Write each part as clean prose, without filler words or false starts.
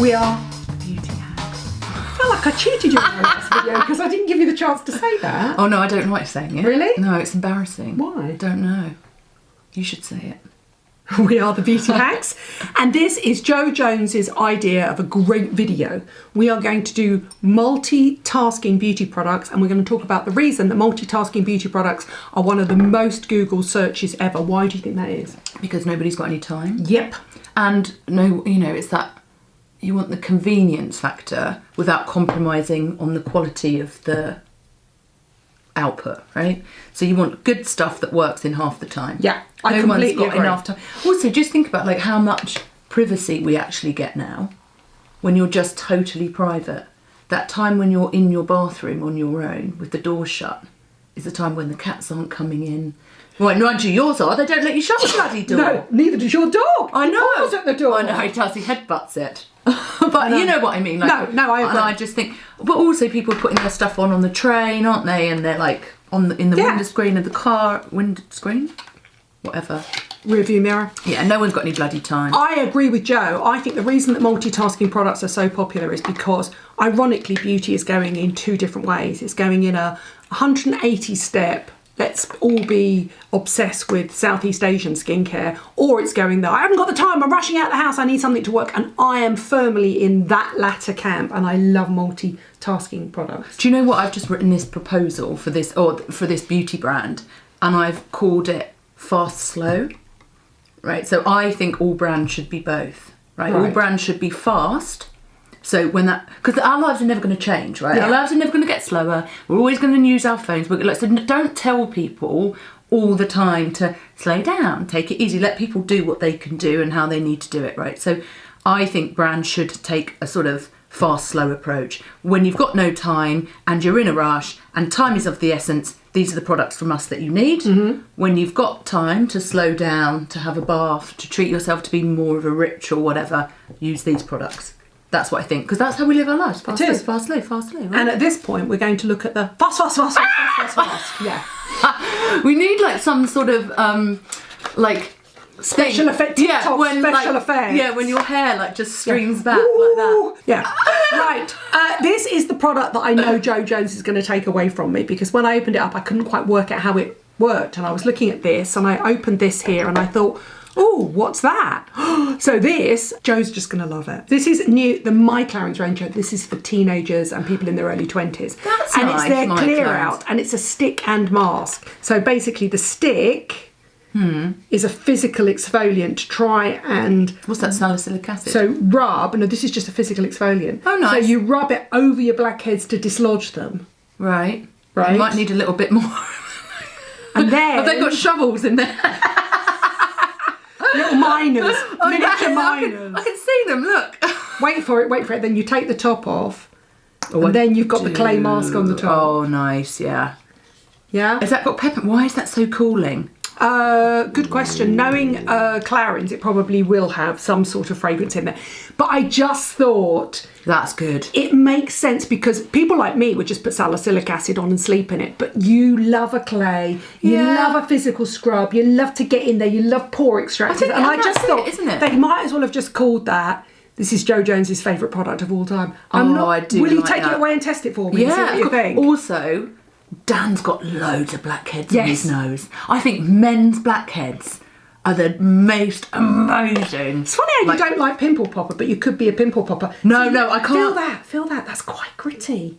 We are beauty hags. I feel like I cheated you in my last video because I didn't give you the chance to say that. Oh no, I don't like saying it. Really? No, it's embarrassing. Why? I don't know. You should say it. We are the beauty hags, and this is Jo Jones's idea of a great video. We are going to do multitasking beauty products, and we're going to talk about the reason that multitasking beauty products are one of the most Google searches ever. Why do you think that is? Because nobody's got any time. Yep. And no, you know, it's that you want the convenience factor without compromising on the quality of the output, right? So you want good stuff that works in half the time. Yeah, I no one's completely got agree. enough time. Also, just think about like how much privacy we actually get now when you're just totally private. That time when you're in your bathroom on your own with the door shut is the time when the cats aren't coming in. Well, mind you, yours are. They don't let you shut the bloody door. No, neither does your dog. I know. He paws at the door. I know, he does. He headbutts it. But you know what I mean. Like, no, I agree. And I just think, but also people are putting their stuff on the train, aren't they? And they're like in the window screen of the car, window screen, whatever. Rear view mirror. Yeah, no one's got any bloody time. I agree with Jo. I think the reason that multitasking products are so popular is because, ironically, beauty is going in two different ways. It's going in a 180 step, let's all be obsessed with Southeast Asian skincare, or it's going there, I haven't got the time, I'm rushing out the house, I need something to work, and I am firmly in that latter camp, and I love multitasking products. Do you know what? I've just written this proposal for this, or for this beauty brand, and I've called it Fast Slow. Right, so I think all brands should be both, right? All brands should be fast. So when that, because our lives are never going to change, right? Yeah. Our lives are never going to get slower. We're always going to use our phones. So don't tell people all the time to slow down, take it easy. Let people do what they can do and how they need to do it, right? So I think brands should take a sort of fast, slow approach. When you've got no time and you're in a rush and time is of the essence, these are the products from us that you need. Mm-hmm. When you've got time to slow down, to have a bath, to treat yourself to be more of a ritual, whatever, use these products. That's what I think, because that's how we live our lives. Fast, slow, fast, slow, fast, slow. Right? And at this point, we're going to look at the fast. Yeah. We need like some sort of like special effect. Yeah, when special like, effect. yeah, when your hair like just streams back like that. Yeah. Right. This is the product that I know Jo Jones is going to take away from me, because when I opened it up, I couldn't quite work out how it worked, and I was looking at this, and I opened this here, and I thought, oh, what's that? So this, Jo's just going to love it. This is new, the My Clarins range. This is for teenagers and people in their early 20s. That's and nice, it's their My clear Clarins. out, and it's a stick and mask. So basically the stick is a physical exfoliant to try and... What's that, salicylic acid? So rub, no, this is just a physical exfoliant. Oh, nice. So you rub it over your blackheads to dislodge them. Right. Right. You might need a little bit more. And then... Have they got shovels in there? Little miners, miniature yeah, miners. I can see them, look. Wait for it. Then you take the top off, and then you've got the clay mask on the top. Oh, nice, yeah. Yeah? Has that got pepper? Why is that so cooling? Good question. Knowing Clarins, it probably will have some sort of fragrance in there. But I just thought... That's good. It makes sense, because people like me would just put salicylic acid on and sleep in it. But you love a clay, you love a physical scrub, you love to get in there, you love pore extractors. And I just thought, isn't it? They might as well have just called that, this is Jo Jones's favourite product of all time. I do Will you like take that. it away and test it for me and see what you think? Also, Dan's got loads of blackheads on his Yes. nose. I think men's blackheads are the most amazing. It's funny how you don't like pimple popper, but you could be a pimple popper. No, I can't. Feel that. That's quite gritty.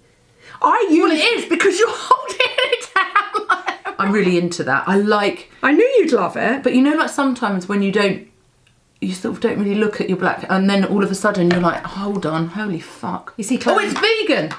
I use... Well, it is, because you're holding it down. I'm really into that. I knew you'd love it. But you know, like sometimes when you sort of don't really look at your black, and then all of a sudden you're like, hold on, holy fuck. You see, oh, it's vegan.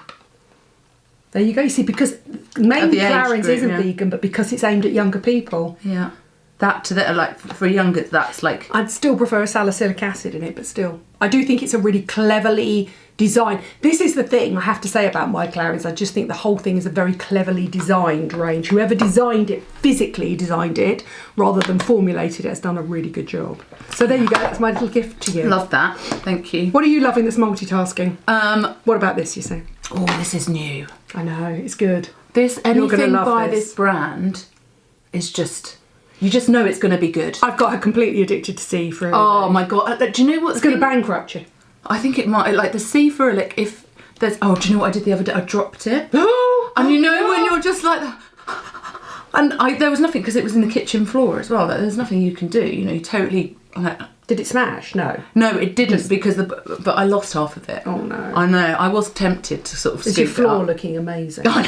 There you go. You see, because mainly age Clarins group, isn't vegan, but because it's aimed at younger people. Yeah. That to that, like for younger, that's like... I'd still prefer a salicylic acid in it, but still. I do think it's a really cleverly designed... This is the thing I have to say about My Clarins. I just think the whole thing is a very cleverly designed range. Whoever designed it, physically designed it, rather than formulated it, has done a really good job. So there you go. That's my little gift to you. Love that. Thank you. What are you loving that's multitasking? What about this, you say? Oh, this is new. I know, it's good. Anything by this brand is just... You just know it's going to be good. I've got her completely addicted to sea for... Oh my God. Do you know what's going to bankrupt you? I think it might, like the C-ferulic, if there's, oh, do you know what I did the other day? I dropped it. And you know when you're just like, and there was nothing, because it was in the kitchen floor as well, like, there's nothing you can do, you know, you totally, like, did it smash? No. No, it didn't, because but I lost half of it. Oh no. I know, I was tempted to sort of Is scoop your floor it up. looking amazing? No,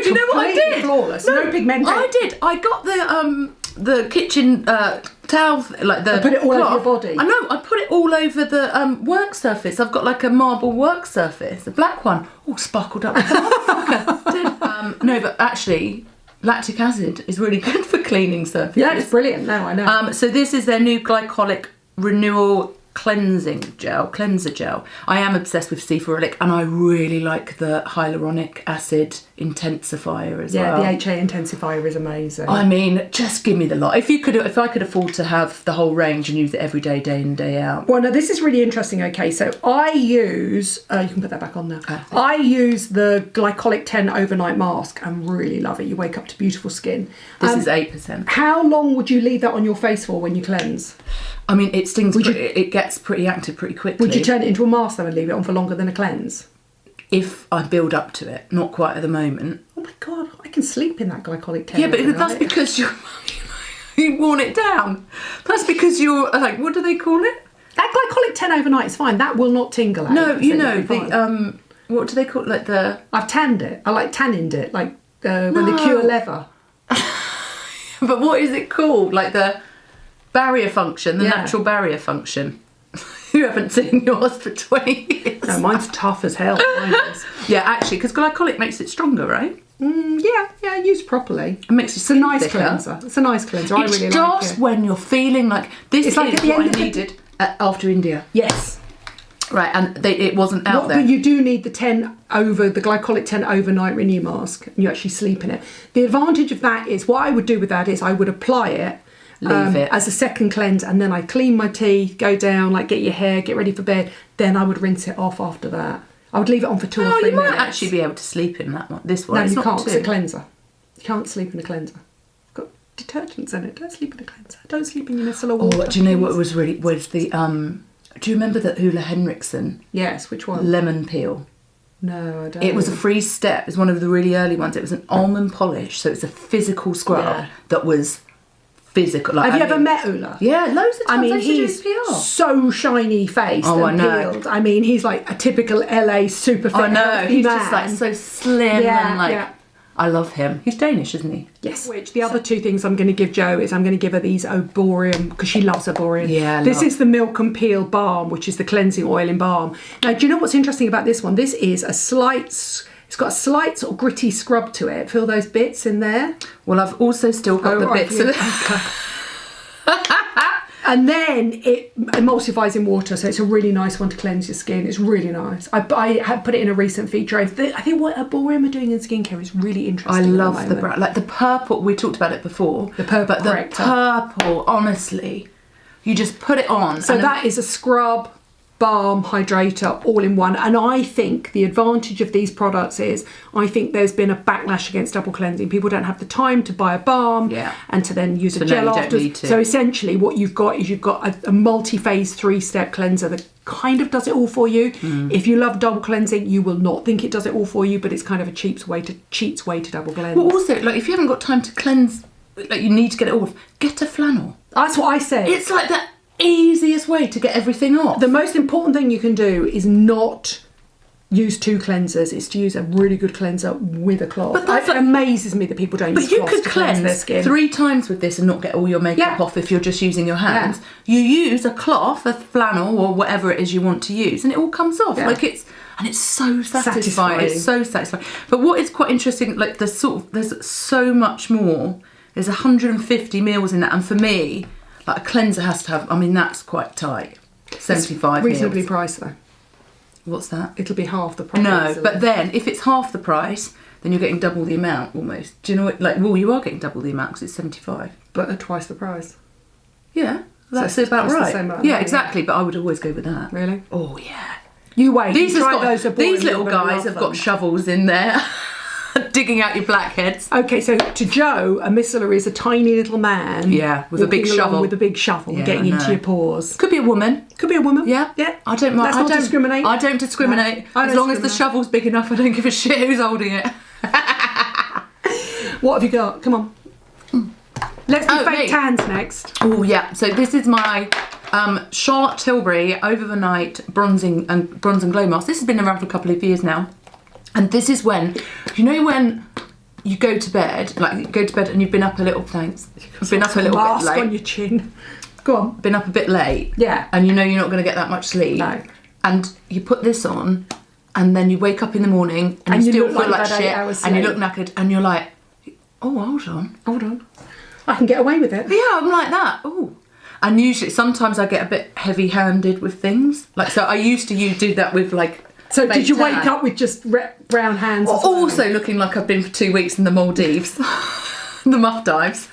do you know what I did? Flawless, no pigmentation. I did. I got the kitchen towel, like the put it all over cloth. your body. I know. I put it all over the work surface. I've got like a marble work surface, a black one, all sparkled up. Like a motherfucker. No, but actually, lactic acid is really good for cleaning surfaces. Yeah, it's brilliant. No, I know. So this is their new glycolic renewal cleanser gel. I am obsessed with C-ferulic, and I really like the hyaluronic acid intensifier as well. Yeah, the HA intensifier is amazing. I mean, just give me the lot. If I could afford to have the whole range and use it every day, day in, day out. Well, no, this is really interesting. Okay, so I use, you can put that back on now. I use the Glycolic 10 overnight mask and really love it. You wake up to beautiful skin. This is 8%. How long would you leave that on your face for when you cleanse? I mean, it stings. It gets pretty active pretty quickly. Would you turn it into a mask though and leave it on for longer than a cleanse? If I build up to it, not quite at the moment. Oh my god, I can sleep in that Glycolic 10. Yeah, but that's because you worn it down. That's because you're like, what do they call it? That Glycolic 10 overnight is fine. That will not tingle out. No, you know the what do they call it? Like the I've tanned it. I like tannined it, like when they cure leather. But what is it called? Like the barrier function, the natural barrier function. You haven't seen yours for 20 years. No, mine's tough as hell. Yeah, actually, because glycolic makes it stronger, right? Yeah, used properly. It makes It's a nice cleanser. It's a nice cleanser. I really like it. It's just when you're feeling like this is like what I needed after India. Yes. Right, and it wasn't out there. But you do need the Glycolic 10 overnight renew mask, and you actually sleep in it. The advantage of that is, what I would do with that is I would apply it, leave it as a second cleanse, and then I clean my teeth, go down, like get your hair, get ready for bed. Then I would rinse it off after that. I would leave it on for 2 or 3 minutes. You might actually be able to sleep in that one. This one. No, it's you not can't. It's a cleanser. You can't sleep in a cleanser. It's got detergents in it. Don't sleep in a cleanser. Don't sleep in your micellar water. Oh, do you know what was the do you remember the Ulla Henriksen? Yes, which one? Lemon peel. No, I don't. It was a free step. It was one of the really early ones. It was an almond polish, so it's a physical scrub that was physical. Like, Have you ever met Ulla? Yeah, loads of times. I mean, he's so shiny faced and peeled. I mean, he's like a typical LA super fit. I know. He's man. just like so slim and like. I love him. He's Danish, isn't he? Yes. Which the other 2 things I'm going to give Jo is I'm going to give her these Oborium, because she loves Oborium. Yeah. This is the Milk and Peel Balm, which is the cleansing oil in balm. Now, do you know what's interesting about this one? This is it's got a slight sort of gritty scrub to it. Feel those bits in there? Well, I've also still got the bits of it. And then it emulsifies in water, so it's a really nice one to cleanse your skin. It's really nice. I have put it in a recent feature. I think what Oborium are doing in skincare is really interesting. I love the brown, like the purple. We talked about it before. The purple, but the purple, honestly, you just put it on. So that is a scrub, balm, hydrator, all in one. And I think the advantage of these products is, I think there's been a backlash against double cleansing. People don't have the time to buy a balm and to then use a gel afterwards. So essentially what you've got is a multi-phase 3-step cleanser that kind of does it all for you. If you love double cleansing, you will not think it does it all for you, but it's kind of a cheap way to double cleanse. Well, also, like if you haven't got time to cleanse, like you need to get it off, get a flannel. That's what I said. It's like the easiest way to get everything off. The most important thing you can do is not use 2 cleansers. It's to use a really good cleanser with a cloth. But it amazes me that people don't use cloths to cleanse their skin. 3 times with this and not get all your makeup off if you're just using your hands. You use a cloth, a flannel, or whatever it is you want to use, and it all comes off. Like it's so satisfying. It's so satisfying. But what is quite interesting, like there's so much more. There's 150 mils in that, and for me, like a cleanser has to have, I mean, that's quite tight. 75 mils. Reasonably priced though. What's that? It'll be half the price. No, but then if it's half the price, then you're getting double the amount almost. Do you know what? Like, well, you are getting double the amount because it's 75. But at twice the price. Yeah, that's about right. Yeah, exactly. But I would always go with that. Really? Oh yeah. You wait. These little guys have got shovels in there. Digging out your blackheads. Okay, so to Joe, a micellar is a tiny little man. Yeah, with a big walking along shovel. With a big shovel, Yeah, getting I into know. your pores. Could be a woman. Could be a woman. Yeah. Yeah. I don't mind. Let's not discriminate. I don't discriminate. No, I don't as long as the discriminate. shovel's big enough, I don't give a shit who's holding it. What have you got? Come on. Let's do fake me. tans next. Oh yeah, so this is my Charlotte Tilbury Over the Night bronzing and glow mask. This has been around for a couple of years now, and this is when, you know, when you go to bed, like you go to bed and you've been up a little. Thanks. You've been up a little bit Mask late. on your chin. Go on. Been up a bit late. Yeah. And you know you're not going to get that much sleep. No. And you put this on, and then you wake up in the morning and you still look feel like like you've had 8 shit, hours and you sleep. look knackered, and you're like, oh, hold on. Hold on. I can get away with it. Yeah, I'm like that. Oh. And usually, sometimes I get a bit heavy-handed with things. Like, so I used to do that with like. So fake did you tan. wake up with just brown hands? as well? Also looking like I've been for 2 weeks in the Maldives, the Maldives.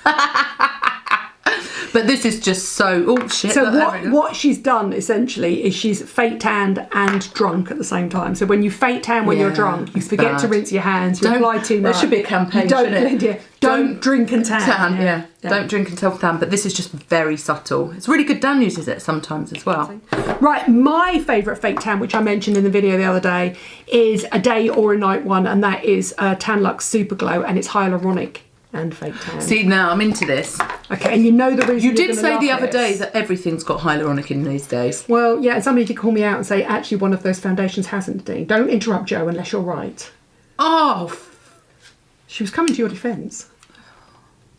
But this is just so. Oh shit! So look, what she's done essentially is she's fake tanned and drunk at the same time. So when you fake tan when you're Yeah, drunk, you it's forget to bad. rinse your hands, you Don't- apply too there much. should be a campaign, You don't shouldn't it? blend it. Don't drink and tan. Tan, yeah. Don't drink and self-tan, but this is just very subtle. It's really good. Dan uses it sometimes as well. Right, my favourite fake tan, which I mentioned in the video the other day, is a day or a night one, and that is Tan Luxe Super Glow, and it's hyaluronic and fake tan. See, now I'm into this. Okay, and you know the reason You you're did gonna say love the other this. day that everything's got hyaluronic in these days. Well, yeah, and somebody did call me out and say, actually, one of those foundations hasn't, Nadine. Don't interrupt Joe unless you're right. Oh, She was coming to your defence.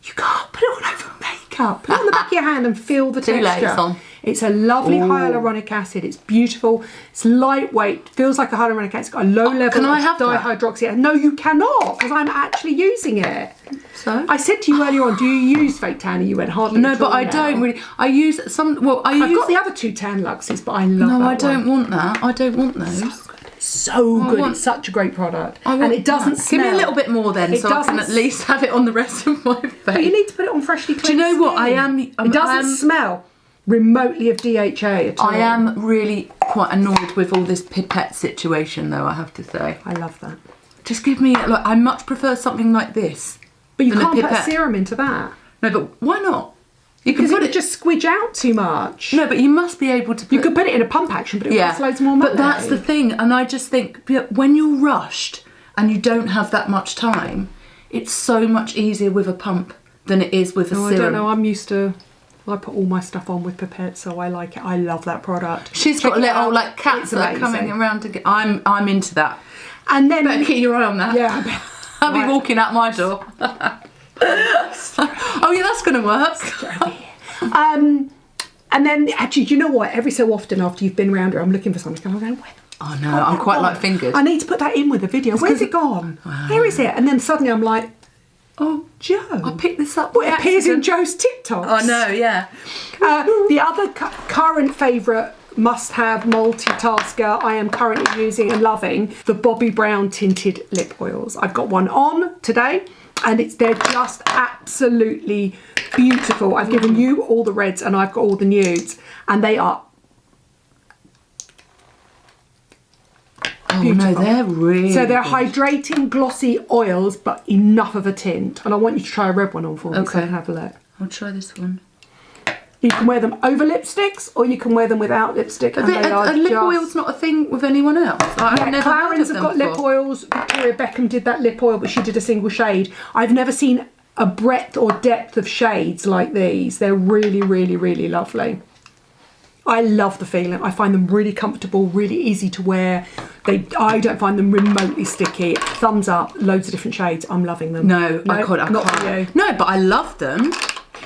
You can't put it all over makeup. Put it on the back of your hand and feel the Too late, texture. it's on. It's a lovely Ooh. hyaluronic acid. It's beautiful. It's lightweight. Feels like a hyaluronic acid. It's got a low level can I of have that? dihydroxy. No, you cannot, because I'm actually using it. so? I said to you earlier on, do you use fake tan? And you went hardly. No, at but all I now. don't really. I use some. Well, I I've use. got the other two tan luxes, but I love that No, I don't one. want that. I don't want those. So good. want- It's such a great product. I want And it doesn't that. smell. Give me a little bit more then, It so I can doesn't at least have it on the rest of my face. But you need to put it on freshly cleansed Do you know what? skin. I am- It doesn't smell remotely of DHA at all. I am really quite annoyed with all this pipette situation, though. I have to say, I love that. just give me. Like, I much prefer something like this. But you than a can't put a pipette. serum into that. No, but why not? You can Because it put would it. just squidge out too much. No, but you must be able to. Put, You could put it in a pump action, but it costs loads more money. But that's the thing, and I just think when you're rushed and you don't have that much time, it's so much easier with a pump than it is with a Oh, serum. I don't know. I'm used to. I put all my stuff on with pipettes, so I like it. I love that product. She's Check got it little out. like cats It's that are coming amazing. around to get. I'm into that. And then Better keep your eye on that. yeah, I bet. I'll be Right. walking out my door. Oh yeah, that's gonna work. And then actually, do you know what? Every so often after you've been around her, I'm looking for something. I'm going, where? Oh no, I'm quite like fingers. I need to put that in with the video. Where's it gone? Where is it? And then suddenly I'm like, oh, Joe. I picked this up. Well, by it appears in accident. Joe's TikToks. Oh no, yeah. The other current favourite must-have multitasker I am currently using and loving, the Bobbi Brown tinted lip oils. I've got one on today, and they're just absolutely beautiful. I've given you all the reds, and I've got all the nudes, and they are Oh beautiful. no, they're really. So they're good. hydrating, glossy oils, but enough of a tint. And I want you to try a red one on for me, so I Okay. can have a look. I'll try this one. You can wear them over lipsticks, or you can wear them without lipstick. And they are Are lip just... oil's not a thing with anyone else. I've Yeah, never heard Clarins of have them got lip before. oils. Victoria Beckham did that lip oil, but she did a single shade. I've never seen a breadth or depth of shades like these. They're really, really, really lovely. I love the feeling. I find them really comfortable, really easy to wear. I don't find them remotely sticky. Thumbs up, loads of different shades. I'm loving them. No, I can't. Not for you. No, but I love them.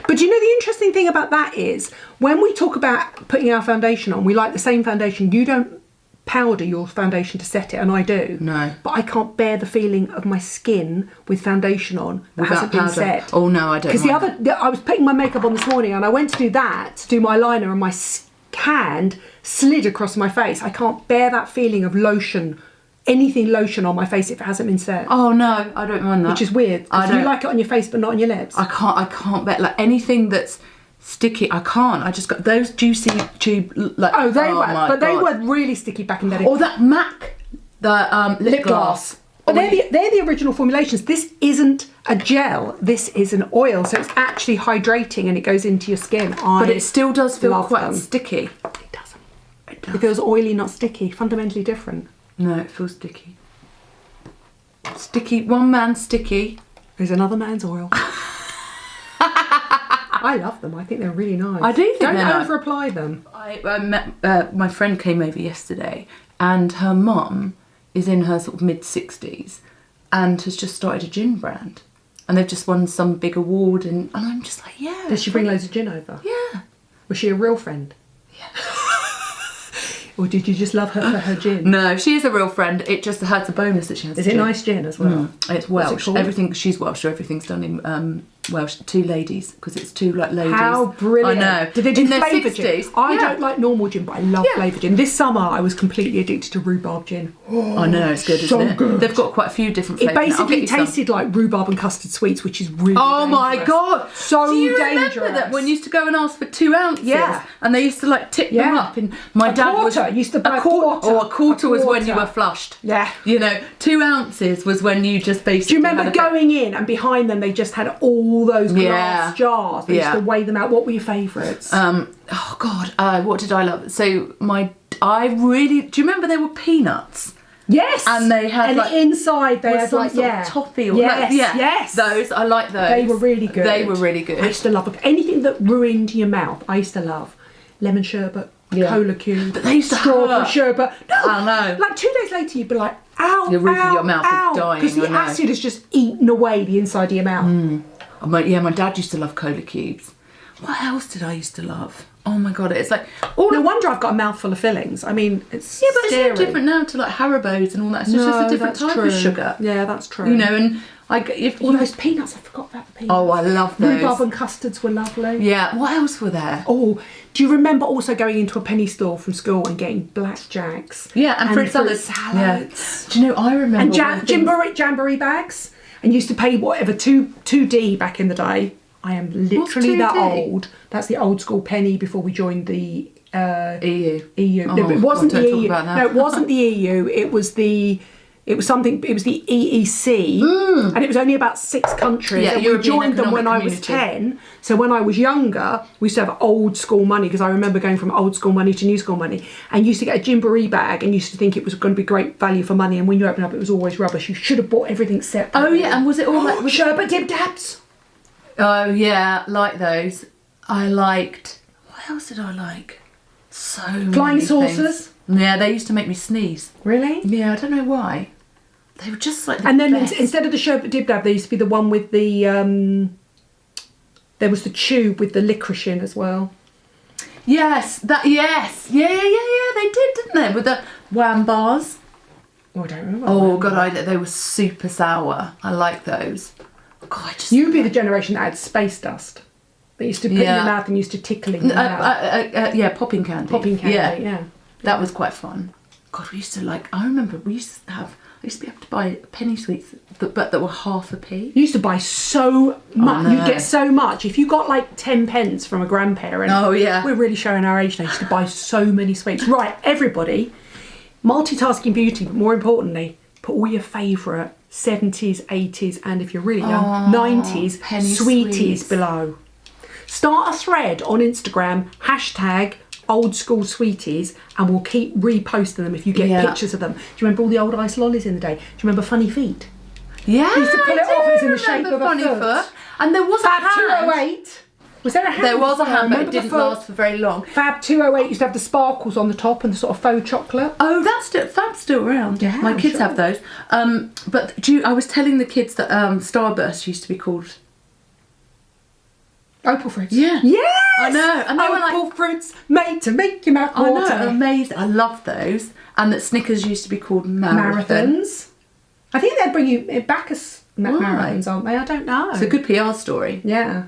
But you know, the interesting thing about that is when we talk about putting our foundation on, we like the same foundation. You don't powder your foundation to set it, and I do. No. But I can't bear the feeling of my skin with foundation on that Without hasn't been powder. set. Oh no, I don't. Because I was putting my makeup on this morning, and I went to do that, to do my liner, and my hand slid across my face. I can't bear that feeling of lotion, anything lotion on my face if it hasn't been set. Oh no, I don't mind that. Which is weird. I Because you don't. like it on your face, but not on your lips. I can't bet like anything that's sticky. I can't. I just got those juicy tube like. Oh, they were, my but they God. were really sticky back in the day. Or that MAC, the lip gloss. But they're the original formulations. This isn't a gel. This is an oil. So it's actually hydrating and it goes into your skin. But it still does feel quite them. sticky. It doesn't. It feels oily, not sticky. Fundamentally different. No, it feels sticky. Sticky. One man's sticky. There's another man's oil. I love them. I think they're really nice. I do think Don't they're nice. over-apply them. I met, my friend came over yesterday and her mum is in her sort of mid-60s and has just started a gin brand. And they've just won some big award and I'm just like, yeah. Does she bring loads of gin over? Yeah. Was she a real friend? Yeah. Or did you just love her for her gin? No, she is a real friend. It just has a bonus that she has. Is it nice gin as well? It's Welsh. What's it called? Everything, she's Welsh, so everything's done in Welsh. 2 ladies, because it's 2 like ladies. How brilliant. I know. Did they do in their flavoured gin? 60s. I don't like normal gin, but I love flavoured gin. This summer I was completely addicted to rhubarb gin. I know, it's good, so isn't it? good. They've got quite a few different It flavours. basically tasted like rhubarb and custard sweets, which is really Oh my dangerous. god! So Do you dangerous. remember that when you used to go and ask for 2 ounces? Yeah. And they used to like tip them Yeah. up. And my A dad quarter. Used to buy a quarter. Or a quarter was when you quarter. were flushed. Yeah. You know, 2 ounces was when you just basically. Do you remember had a bit- going in and behind them they just had all those glass jars? They used to weigh them out. What were your favourites? Oh god, what did I love? So I really. Do you remember there were peanuts? Yes. And they had and like inside they was had some like sort of toffee or yes, like, yes. Those I like those. They were really good. They were really good. I used to love them. Anything that ruined your mouth. I used to love lemon sherbet, cola cube, But they used to strawberry hurt. sherbet. No, I know. Like 2 days later, you'd be like, ow, The roof ow, of your mouth is ow, dying, because the I know. acid has just eaten away the inside of your mouth. My dad used to love cola cubes. What else did I used to love? Oh my god, it's like all No of wonder I've got a mouthful of fillings. I mean, it's yeah, but it's scary. no different now to like Haribo's and all that. It's just a different that's type true. of sugar. Yeah, that's true. You know, and if all those peanuts, I forgot about the peanuts. oh, I love those. Rhubarb and custards were lovely. Yeah. What else were there? Oh, do you remember also going into a penny store from school and getting blackjacks? Yeah, and fruit salads. salads. Yeah. Do you know? I remember And jamboree bags. And used to pay whatever 2D back in the day. I am literally that 2D? old. That's the old school penny before we joined the EU. EU. Oh, No, but it wasn't God, the don't talk EU. about that. No, it wasn't the EU. It was the EEC, and it was only about 6 countries. Yeah, and we European joined them when I Economic was Community. 10. So when I was younger, we used to have old school money, because I remember going from old school money to new school money, and used to get a jamboree bag and used to think it was going to be great value for money, and when you open up it was always rubbish. You should have bought everything separately. Oh yeah, and was it all like was sherbet dib dabs? Oh yeah, like those. I liked. What else did I like? So Flying many saucers? things. Yeah, they used to make me sneeze. Really? Yeah, I don't know why. They were just like. And then best. instead of the sherbet dib dab, there used to be the one with the there was the tube with the licorice in as well. Yes, yeah. They did, didn't they? With the wham bars. Oh, I don't remember. Oh god, they were super sour. I like those. God, I just. You'd be the generation that had space dust. That used to put in Yeah. your mouth and used to tickle in your mouth. Yeah, popping candy. Popping candy, yeah. That was quite fun. God, we used to like. I remember we used to be able to buy penny sweets, but that were half a p. You used to buy so much. no. You'd get so much. If you got like 10 pence from a grandparent. Oh, yeah. We're really showing our age now. You used to buy so many sweets. Right, everybody. Multitasking beauty, but more importantly, put all your favourite 70s, 80s, and if you're really young, 90s penny sweeties sweets. below. Start a thread on Instagram, hashtag #OldSchoolSweeties, and we'll keep reposting them if you get Yeah. pictures of them. Do you remember all the old ice lollies in the day? Do you remember Funny Feet? Yeah, You used to pull it I off, do it was in the shape remember of a funny foot. And there was Fab a hand. 208. Was there a hand? There was a hand, but Remember it the didn't foot? last for very long. Fab 208 used to have the sparkles on the top and the sort of faux chocolate. Oh, Fab's still around. Yeah, my I'm kids sure. have those. But I was telling the kids that Starburst used to be called. Opal fruits. Yeah. Yes! I know, and they were like- Opal fruits made to make your mouth I water. know, amazing. I love those. And that Snickers used to be called Marathon. Marathons. I think they'd bring you back as Why? marathons, aren't they? I don't know. It's a good PR story. Yeah.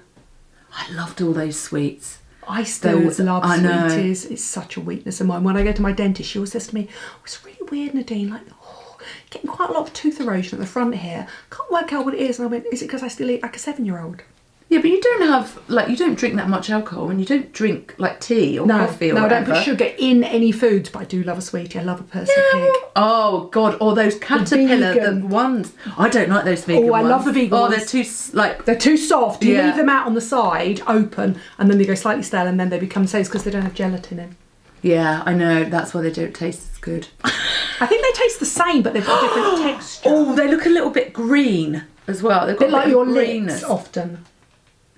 I loved all those sweets. I still Those- love I know. sweeties. It's such a weakness of mine. When I go to my dentist, she always says to me, oh, it's really weird, Nadine, like, oh, getting quite a lot of tooth erosion at the front here. Can't work out what it is. And I went, is it because I still eat like a 7-year-old? Yeah, but you don't have, like, you don't drink that much alcohol, and you don't drink, like, tea or coffee or no, I whatever. don't put sugar in any foods, but I do love a sweetie. I love a Percy pig. Oh, God. Or those caterpillar vegan. the ones. I don't like those vegan ones. Oh, I love the vegan ones. Oh, they're too, like... They're too soft. You Yeah. leave them out on the side, open, and then they go slightly stale, and then they become safe because they don't have gelatin in. Yeah, I know. That's why they don't taste as good. I think they taste the same, but they've got different texture. Oh, they look a little bit green as well. They've A got bit like a your greenness. lips often.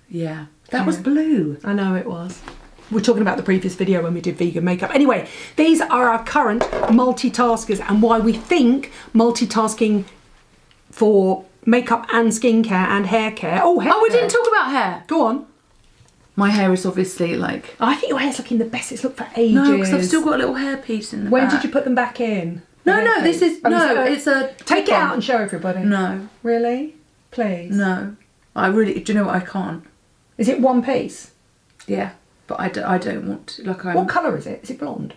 Yeah. That was blue. I know it was. We're talking about the previous video when we did vegan makeup. Anyway, these are our current multitaskers and why we think multitasking for makeup and skincare and hair care. Oh, hair We care. didn't talk about hair. Go on. My hair is obviously like... I think your hair's looking the best it's looked for ages. No, because I've still got a little hair piece in the When back. did you put them back in? No, this is... it's a... Take it out and show everybody. No. Really? Please? No. I really... Do you know what? I can't. Is it one piece? Yeah. But I don't want to... Like, What colour is it? Is it blonde?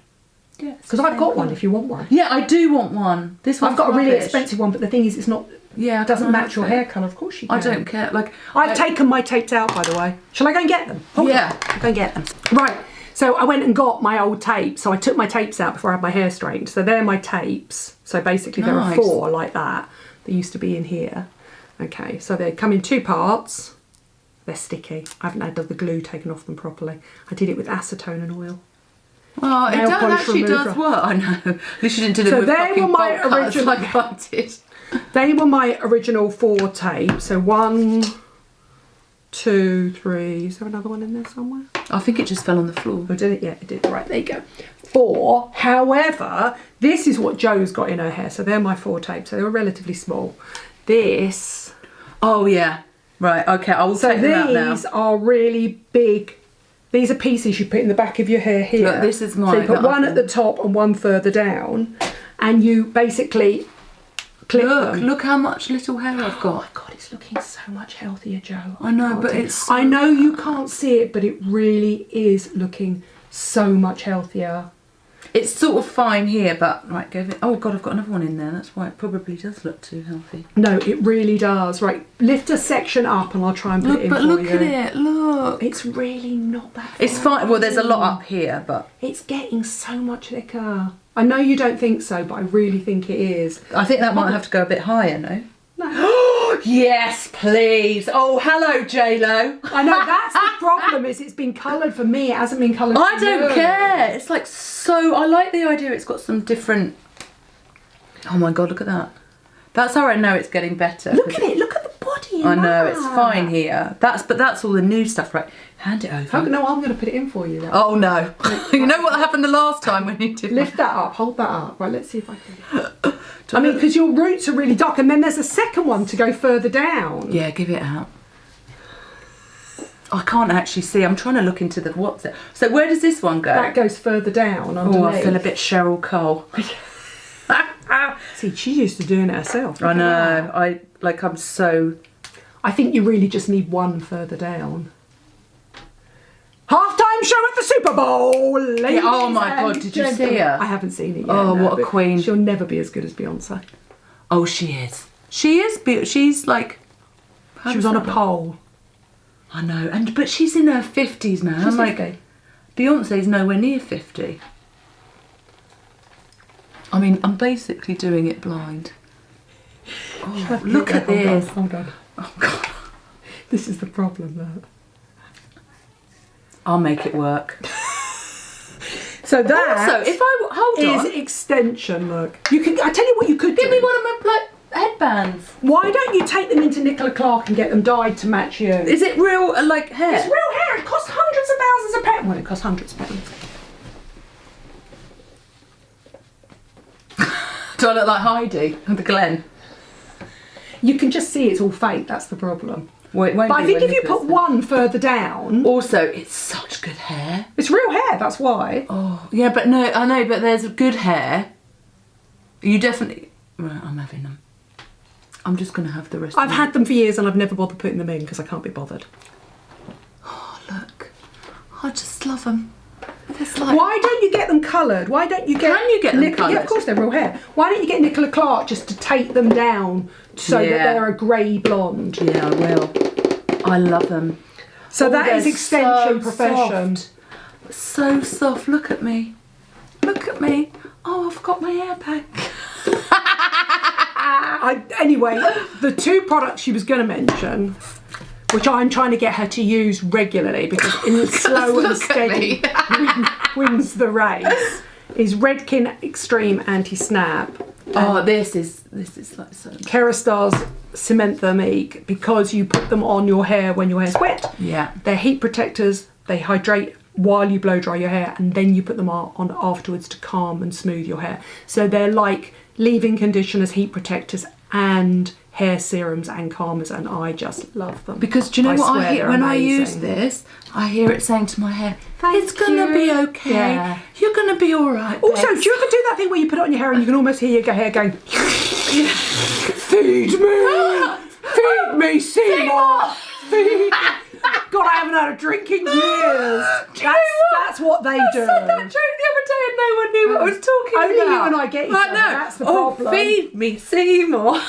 Yeah. Because I've got one if you want one. Yeah, I do want one. This one's I've got a really rubbish. expensive one, but the thing is it's not... Yeah, It doesn't can I match your have it? hair colour. Of course you can. I don't care. Like... I've taken my tapes out, by the way. Shall I go and get them? Hold Yeah. on. I'll go and get them. Right. So I went and got my old tapes. So I took my tapes out before I had my hair straightened. So they're my tapes. So basically there are Nice. 4 like that. They used to be in here. Okay. So they come in 2 parts. They're sticky. I haven't had the glue taken off them properly. I did it with acetone and oil. Oh, it Nail does, polish actually remover. does work. I know. At least you didn't do it So with they fucking were my bolt cutters original- like I did. They were my original 4 tapes. So 1, 2, 3. Is there another one in there somewhere? I think it just fell on the floor. Oh, did it? Yeah, it did. Right, there you go. 4. However, this is what Joe's got in her hair. So they're my 4 tapes. So they were relatively small. This. Oh, yeah. Right, okay. I will take them out now. These are really big. These are pieces you put in the back of your hair here. Look, this is So mine you put that one I've at the top and one further down. And you basically clip them. Look how much little hair I've Oh got. my God, it's looking so much healthier, Joe. I know, can't but do- it's... I know you can't see it, but it really is looking so much healthier. It's sort of fine here, but... Right, go... Oh, God, I've got another one in there. That's why it probably does look too healthy. No, it really does. Right, lift a section up and I'll try and put Look, it in but for look you. at it. Look. It's really not that It's fine. Well, there's a lot up here, but... It's getting so much thicker. I know you don't think so, but I really think it is. I think that might have to go a bit higher, no? No. Yes, please. Oh, hello, J-Lo. I know, that's the problem, is it's been coloured for me, it hasn't been coloured I for don't you. care. It's like so... I like the idea it's got some different... Oh, my God, look at that. That's how I know it's getting better. Look at it, look at the body in I know, that. it's fine here. But that's all the new stuff, right? Hand it over. Oh, no, I'm going to put it in for you then. Oh, no. You know what happened the last time when you did... Lift that up, hold that up. Right, let's see if I can... I mean, because your roots are really dark, and then there's a second one to go further down. Yeah, give it out. I can't actually see. I'm trying to look into the what's it. So where does this one go? That goes further down underneath. Oh, I feel a bit Cheryl Cole. See, she's used to doing it herself. I Look at know. that. I'm so... I think you really just need one further down. Halftime show at the Super Bowl. Ladies oh my and God, did you see gentlemen. her? I haven't seen it yet. Oh, no, what a but queen. She'll never be as good as Beyonce. Oh, she is. She is. She's like... She was on a pole. I know. But she's in her 50s now. She's I'm like... 50. Beyonce's nowhere near 50. I mean, I'm basically doing it blind. Oh, look at this. Hold on. Oh, God. This is the problem, though. I'll make it work. So that Also, if I... Hold on. is extension, look. You can. I tell you what you could Give do. me one of my headbands. Why don't you take them into Nicola Clark and get them dyed to match you? Is it real, like, hair? It's real hair. It costs hundreds of thousands of pounds. Well, it costs hundreds of pounds. Do I look like Heidi of the Glen? You can just see it's all fake. That's the problem. Well, it won't But I be think when if you Nicholas put does. one further down, Also, it's such good hair. it's real hair. That's why. Oh, yeah, but no, I know, but there's good hair. You definitely... Right, I'm having them. I'm just going to have the rest I've of had them for years and I've never bothered putting them in because I can't be bothered. Oh, look. I just love them. It's like... Why don't you get them coloured? Why don't you get... Can you get them Yeah, coloured? of course they're real hair. Why don't you get Nicola Clark just to take them down so that Yeah. they're a grey blonde? Yeah, I will. I love them. So that they're is extension so profession. soft. So soft. Look at me. Look at me. Oh, I've got my hair back. Anyway, the two products she was going to mention, which I'm trying to get her to use regularly because in slow and steady wins the race, is Redken Extreme Anti-Snap. Oh, this is like so. KERASTASE CIMENT THERMIQUE, because you put them on your hair when your hair's wet. Yeah. They're heat protectors. They hydrate while you blow dry your hair, and then you put them on afterwards to calm and smooth your hair. So they're like leave-in conditioners, heat protectors, and hair serums and calmers, and I just love them. Because do you know what I hear when I use this? I hear it saying to my hair, "It's gonna be okay. Yeah. You're gonna be all right." Also, babes." do you ever do that thing where you put it on your hair and you can almost hear your hair going, "Feed me, feed me, Seymour, feed me." God, I haven't had a drink in years. That's what they do. I said that joke the other day and no one knew what I was talking Only about. you and I get each other. That's the problem. Feed me, Seymour.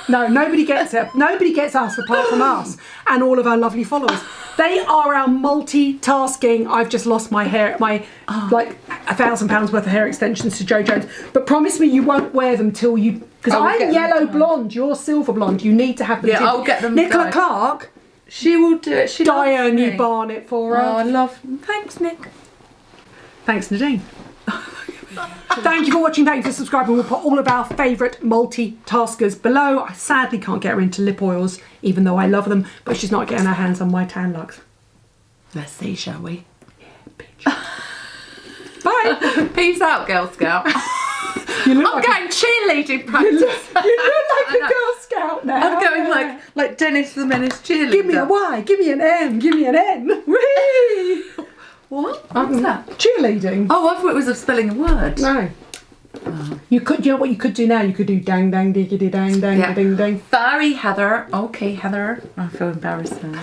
No, nobody gets it. Nobody gets us apart from us and all of our lovely followers. They are our multitasking. I've just lost my hair, like £1,000 worth of hair extensions to Jo Jones. But promise me you won't wear them till you, because I'm yellow blonde, you're silver blonde. You need to have them. Yeah, I'll get them. Nicola Clark. She will do it. She Dye loves her new me. barnet for her. Oh, I love them. Thanks, Nick. Thanks, Nadine. Thank you for watching. Thank you for subscribing. We'll put all of our favourite multitaskers below. I sadly can't get her into lip oils, even though I love them, but she's not getting her hands on my tan Lux. Let's see, shall we? Yeah, bitch. Bye. Peace out, Girl Scout. You look I'm like going cheerleading practice. you look like a Girl Scout now. I'm going like Dennis the Menace cheerleader. Give me a Y, give me an M, give me an N. Whee! What? What's that? Cheerleading. Oh, I thought it was a spelling a word. No. You know what you could do now? You could do dang dang diggity dang dang ding ding. Sorry, Heather. Okay, Heather. I feel embarrassed now.